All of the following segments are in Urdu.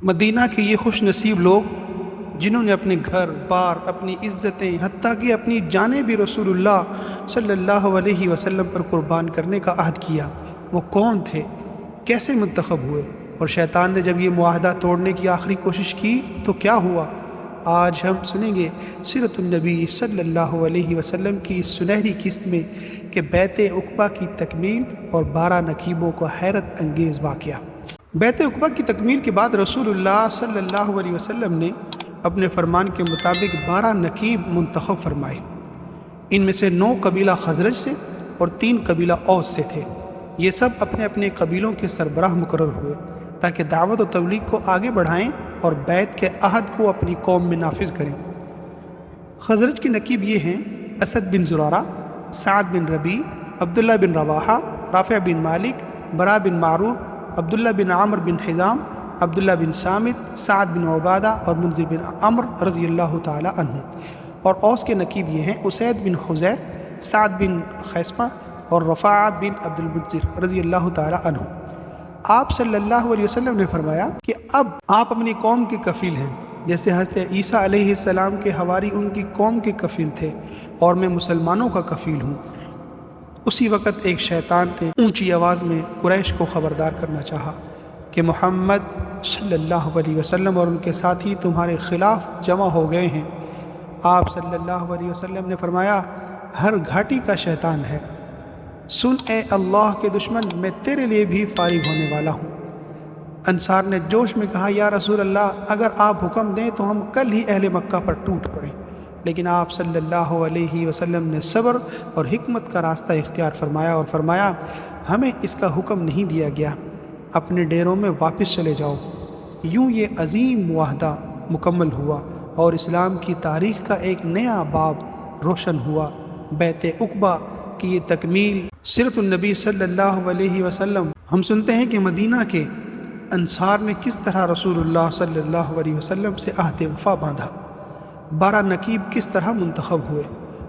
مدینہ کے یہ خوش نصیب لوگ جنہوں نے اپنے گھر بار، اپنی عزتیں، حتیٰ کہ اپنی جانیں بھی رسول اللہ صلی اللہ علیہ وسلم پر قربان کرنے کا عہد کیا، وہ کون تھے، کیسے منتخب ہوئے، اور شیطان نے جب یہ معاہدہ توڑنے کی آخری کوشش کی تو کیا ہوا؟ آج ہم سنیں گے سیرت النبی صلی اللہ علیہ وسلم کی اس سنہری قسط میں کہ بیعت عقبہ کی تکمیل اور 12 نقیبوں کا حیرت انگیز واقعہ۔ بیعت عقبہ کی تکمیل کے بعد رسول اللہ صلی اللہ علیہ وسلم نے اپنے فرمان کے مطابق 12 نقیب منتخب فرمائے۔ ان میں سے 9 قبیلہ خزرج سے اور 3 قبیلہ اوس سے تھے۔ یہ سب اپنے اپنے قبیلوں کے سربراہ مقرر ہوئے تاکہ دعوت و تبلیغ کو آگے بڑھائیں اور بیعت کے عہد کو اپنی قوم میں نافذ کریں۔ خزرج کے نقیب یہ ہیں: اسد بن زرارہ، سعد بن ربیع، عبداللہ بن رواحہ، رافع بن مالک، برا بن معرور، عبداللہ بن عمر بن حزام، عبداللہ بن سامت، سعد بن عبادہ اور منذر بن عمر رضی اللہ تعالی عنہ۔ اور اوس کے نقیب یہ ہیں: اسید بن حذیر، سعد بن خیثمہ اور رفاعہ بن عبد المنذر رضی اللہ تعالی عنہ۔ آپ صلی اللہ علیہ وسلم نے فرمایا کہ اب آپ اپنی قوم کے کفیل ہیں، جیسے حضرت عیسیٰ علیہ السلام کے حواری ان کی قوم کے کفیل تھے، اور میں مسلمانوں کا کفیل ہوں۔ اسی وقت ایک شیطان نے اونچی آواز میں قریش کو خبردار کرنا چاہا کہ محمد صلی اللہ علیہ وسلم اور ان کے ساتھی تمہارے خلاف جمع ہو گئے ہیں۔ آپ صلی اللہ علیہ وسلم نے فرمایا: ہر گھاٹی کا شیطان ہے، سن اے اللہ کے دشمن، میں تیرے لیے بھی فارغ ہونے والا ہوں۔ انصار نے جوش میں کہا: یا رسول اللہ، اگر آپ حکم دیں تو ہم کل ہی اہل مکہ پر ٹوٹ پڑیں۔ لیکن آپ صلی اللہ علیہ وسلم نے صبر اور حکمت کا راستہ اختیار فرمایا اور فرمایا: ہمیں اس کا حکم نہیں دیا گیا، اپنے ڈیروں میں واپس چلے جاؤ۔ یوں یہ عظیم معاہدہ مکمل ہوا اور اسلام کی تاریخ کا ایک نیا باب روشن ہوا۔ بیعت عقبہ کی یہ تکمیل سیرت النبی صلی اللہ علیہ وسلم۔ ہم سنتے ہیں کہ مدینہ کے انصار نے کس طرح رسول اللہ صلی اللہ علیہ وسلم سے عہد وفا باندھا، 12 نقیب کس طرح منتخب ہوئے،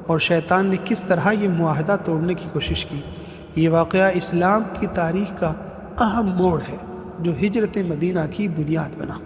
اور شیطان نے کس طرح یہ معاہدہ توڑنے کی کوشش کی۔ یہ واقعہ اسلام کی تاریخ کا اہم موڑ ہے جو ہجرت مدینہ کی بنیاد بنا۔